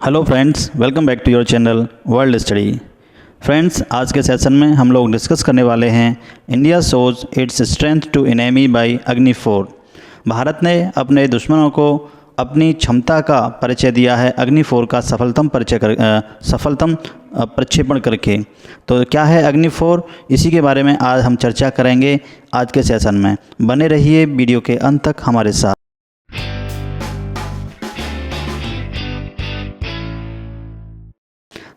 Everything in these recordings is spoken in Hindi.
Hello friends, welcome back to your channel world study. Friends, आज के सेशन में हम लोग डिस्कस करने वाले हैं India shows its strength to enemy by Agni 4। Bharat ने अपने दुश्मनों को अपनी क्षमता का परिचय दिया है अग्नि 4 का सफलतम प्रक्षेपण करके। तो क्या है अग्नि 4, इसी के बारे में आज हम चर्चा करेंगे आज के सेशन में। बने रहिए वीडियो के अंत तक हमारे साथ।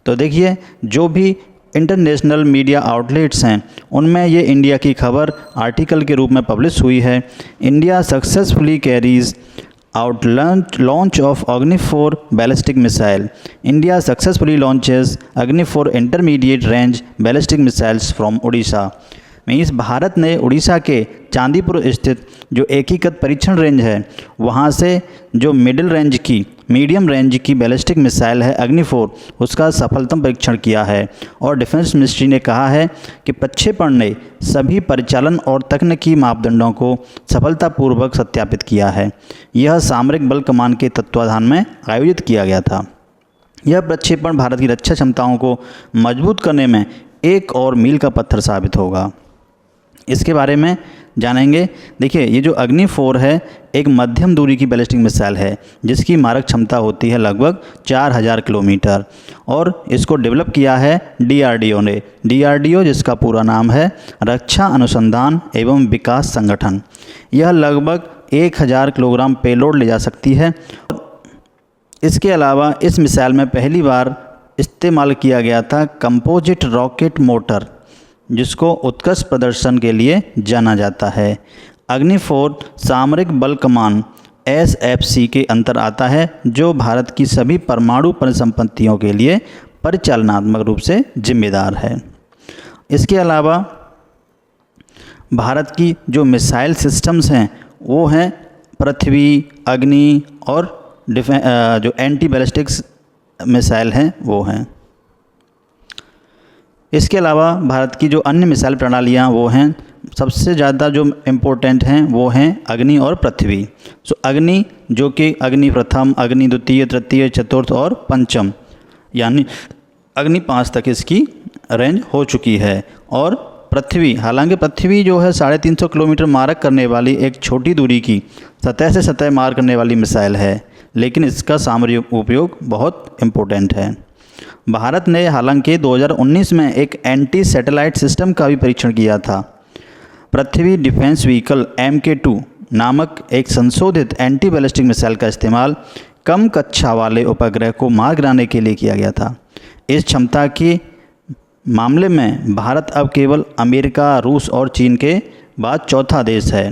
तो देखिए, जो भी इंटरनेशनल मीडिया आउटलेट्स हैं उनमें ये इंडिया की खबर आर्टिकल के रूप में पब्लिश हुई है। India successfully carries out launch of अग्नि 4 ballistic missile. India successfully launches अग्नि 4 intermediate range ballistic missiles from Orissa. Means Bharat ने उड़ीसा के चांदीपुर स्थित जो एकीकृत परीक्षण रेंज है वहाँ से जो मीडियम रेंज की बैलिस्टिक मिसाइल है अग्नि 4, उसका सफलतम परीक्षण किया है। और डिफेंस मिनिस्ट्री ने कहा है कि प्रक्षेपण ने सभी परिचालन और तकनीकी मापदंडों को सफलतापूर्वक सत्यापित किया है। यह सामरिक बल कमान के तत्वाधान में आयोजित किया गया था। यह प्रक्षेपण भारत की रक्षा क्षमताओं को मजबूत करने में एक और मील का पत्थर साबित होगा। इसके बारे में जानेंगे। देखिए, ये जो अग्नि 4 है एक मध्यम दूरी की बैलिस्टिक मिसाइल है जिसकी मारक क्षमता होती है लगभग 4000 किलोमीटर, और इसको डेवलप किया है DRDO ने। DRDO जिसका पूरा नाम है रक्षा अनुसंधान एवं विकास संगठन। यह लगभग 1000 किलोग्राम पेलोड ले जा सकती है। इसके अलावा इस मिसाइल में पहली बार इस्तेमाल किया गया था कंपोजिट रॉकेट मोटर, जिसको उत्कृष्ट प्रदर्शन के लिए जाना जाता है। अग्नि 4 सामरिक बल कमान SFC के अंतर आता है, जो भारत की सभी परमाणु परिसंपत्तियों के लिए परिचालनात्मक रूप से जिम्मेदार है। इसके अलावा भारत की जो मिसाइल सिस्टम्स हैं वो हैं पृथ्वी, अग्नि और जो एंटी बैलिस्टिक्स मिसाइल हैं वो हैं। इसके अलावा भारत की जो अन्य मिसाइल प्रणालियाँ वो हैं, सबसे ज़्यादा जो इम्पोर्टेंट हैं वो हैं अग्नि और पृथ्वी। अग्नि जो कि अग्नि प्रथम, अग्नि द्वितीय, तृतीय, चतुर्थ और पंचम, यानी अग्नि 5 तक इसकी रेंज हो चुकी है। और पृथ्वी, हालांकि पृथ्वी जो है 350 किलोमीटर मारक करने वाली एक छोटी दूरी की सतह से सतह मार करने वाली मिसाइल है, लेकिन इसका सामरिक उपयोग बहुत इम्पोर्टेंट है। भारत ने हालांकि 2019 में एक एंटी सैटेलाइट सिस्टम का भी परीक्षण किया था। पृथ्वी डिफेंस व्हीकल MK2 नामक एक संशोधित एंटी बैलिस्टिक मिसाइल का इस्तेमाल कम कक्षा वाले उपग्रह को मार गिराने के लिए किया गया था। इस क्षमता के मामले में भारत अब केवल अमेरिका, रूस और चीन के बाद चौथा देश है।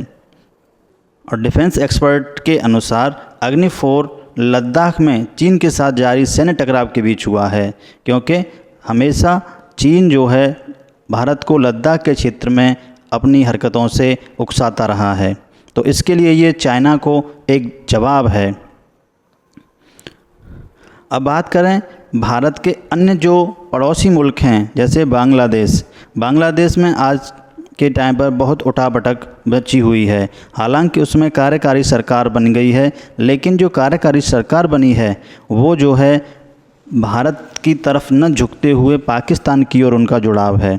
और डिफेंस एक्सपर्ट के अनुसार अग्नि 4 लद्दाख में चीन के साथ जारी सैन्य टकराव के बीच हुआ है, क्योंकि हमेशा चीन जो है भारत को लद्दाख के क्षेत्र में अपनी हरकतों से उकसाता रहा है। तो इसके लिए ये चाइना को एक जवाब है। अब बात करें भारत के अन्य जो पड़ोसी मुल्क हैं, जैसे बांग्लादेश में आज के टाइम पर बहुत उठापटक बची हुई है। हालांकि उसमें कार्यकारी सरकार बन गई है, लेकिन जो कार्यकारी सरकार बनी है वो जो है भारत की तरफ न झुकते हुए पाकिस्तान की ओर उनका जुड़ाव है।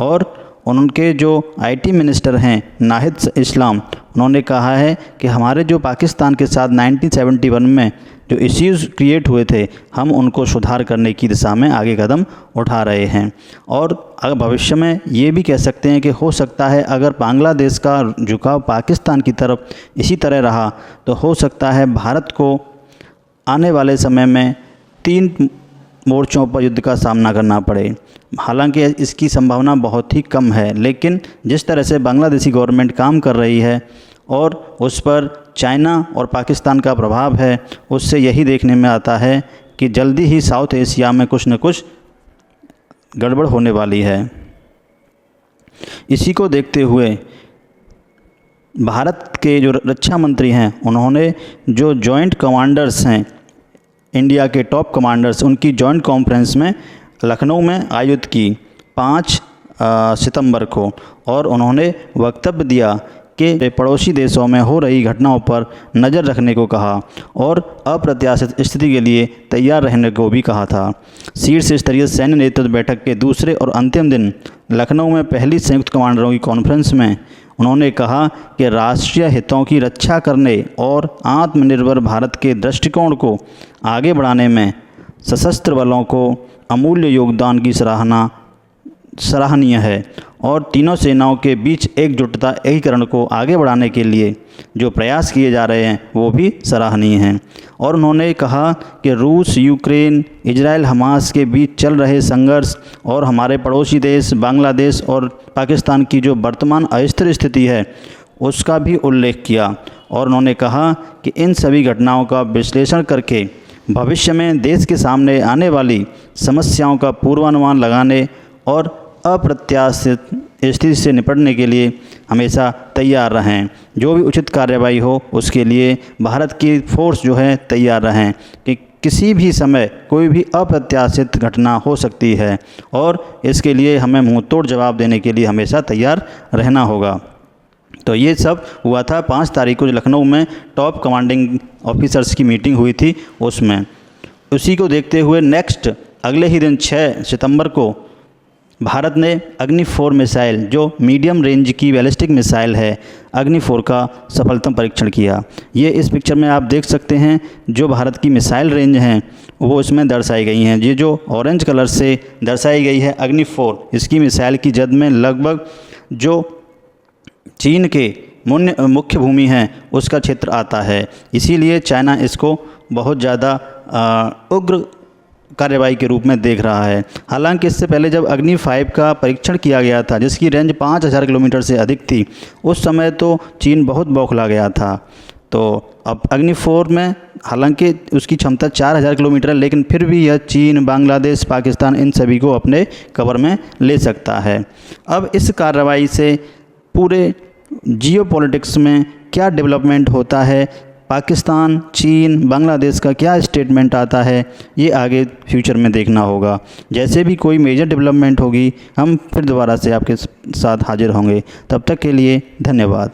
और उनके जो IT मिनिस्टर हैं नाहिद इस्लाम, उन्होंने कहा है कि हमारे जो पाकिस्तान के साथ 1971 में जो इश्यूज़ क्रिएट हुए थे, हम उनको सुधार करने की दिशा में आगे कदम उठा रहे हैं। और अगर भविष्य में ये भी कह सकते हैं कि हो सकता है अगर बांग्लादेश का झुकाव पाकिस्तान की तरफ इसी तरह रहा तो हो सकता है भारत को आने वाले समय में 3 मोर्चों पर युद्ध का सामना करना पड़े। हालांकि इसकी संभावना बहुत ही कम है, लेकिन जिस तरह से बांग्लादेशी गवर्नमेंट काम कर रही है और उस पर चाइना और पाकिस्तान का प्रभाव है, उससे यही देखने में आता है कि जल्दी ही साउथ एशिया में कुछ न कुछ गड़बड़ होने वाली है। इसी को देखते हुए भारत के जो रक्षा मंत्री हैं उन्होंने जो जॉइंट कमांडर्स हैं, इंडिया के टॉप कमांडर्स, उनकी जॉइंट कॉन्फ्रेंस में लखनऊ में आयोजित की 5 सितंबर को, और उन्होंने वक्तव्य दिया के पड़ोसी देशों में हो रही घटनाओं पर नज़र रखने को कहा और अप्रत्याशित स्थिति के लिए तैयार रहने को भी कहा था। शीर्ष स्तरीय सैन्य नेतृत्व बैठक के दूसरे और अंतिम दिन लखनऊ में पहली संयुक्त कमांडरों की कॉन्फ्रेंस में उन्होंने कहा कि राष्ट्रीय हितों की रक्षा करने और आत्मनिर्भर भारत के दृष्टिकोण को आगे बढ़ाने में सशस्त्र बलों को अमूल्य योगदान की सराहनीय है और तीनों सेनाओं के बीच एकजुटता एकीकरण को आगे बढ़ाने के लिए जो प्रयास किए जा रहे हैं वो भी सराहनीय हैं। और उन्होंने कहा कि रूस, यूक्रेन, इजराइल, हमास के बीच चल रहे संघर्ष और हमारे पड़ोसी देश बांग्लादेश और पाकिस्तान की जो वर्तमान अस्थिर स्थिति है उसका भी उल्लेख किया। और उन्होंने कहा कि इन सभी घटनाओं का विश्लेषण करके भविष्य में देश के सामने आने वाली समस्याओं का पूर्वानुमान लगाने और अप्रत्याशित स्थिति से निपटने के लिए हमेशा तैयार रहें। जो भी उचित कार्रवाई हो उसके लिए भारत की फ़ोर्स जो है तैयार रहें कि किसी भी समय कोई भी अप्रत्याशित घटना हो सकती है और इसके लिए हमें मुंहतोड़ जवाब देने के लिए हमेशा तैयार रहना होगा। तो ये सब हुआ था 5 तारीख को जो लखनऊ में टॉप कमांडिंग ऑफिसर्स की मीटिंग हुई थी उसमें। उसी को देखते हुए नेक्स्ट अगले ही दिन 6 सितंबर को भारत ने अग्नि 4 मिसाइल जो मीडियम रेंज की बैलिस्टिक मिसाइल है अग्नि 4 का सफलतम परीक्षण किया। ये इस पिक्चर में आप देख सकते हैं जो भारत की मिसाइल रेंज हैं वो इसमें दर्शाई गई हैं। ये जो ऑरेंज कलर से दर्शाई गई है अग्नि 4, इसकी मिसाइल की जद में लगभग जो चीन के मुख्य भूमि है उसका क्षेत्र आता है। इसीलिए चाइना इसको बहुत ज़्यादा उग्र कार्रवाई के रूप में देख रहा है। हालांकि इससे पहले जब अग्नि 5 का परीक्षण किया गया था जिसकी रेंज 5000 किलोमीटर से अधिक थी उस समय तो चीन बहुत बौखला गया था। तो अब अग्नि 4 में हालांकि उसकी क्षमता 4000 किलोमीटर है लेकिन फिर भी यह चीन, बांग्लादेश, पाकिस्तान इन सभी को अपने कवर में ले सकता है। अब इस कार्रवाई से पूरे जियोपॉलिटिक्स में क्या डेवलपमेंट होता है, पाकिस्तान, चीन, बांग्लादेश का क्या स्टेटमेंट आता है, ये आगे फ्यूचर में देखना होगा। जैसे भी कोई मेजर डेवलपमेंट होगी हम फिर दोबारा से आपके साथ हाजिर होंगे। तब तक के लिए धन्यवाद।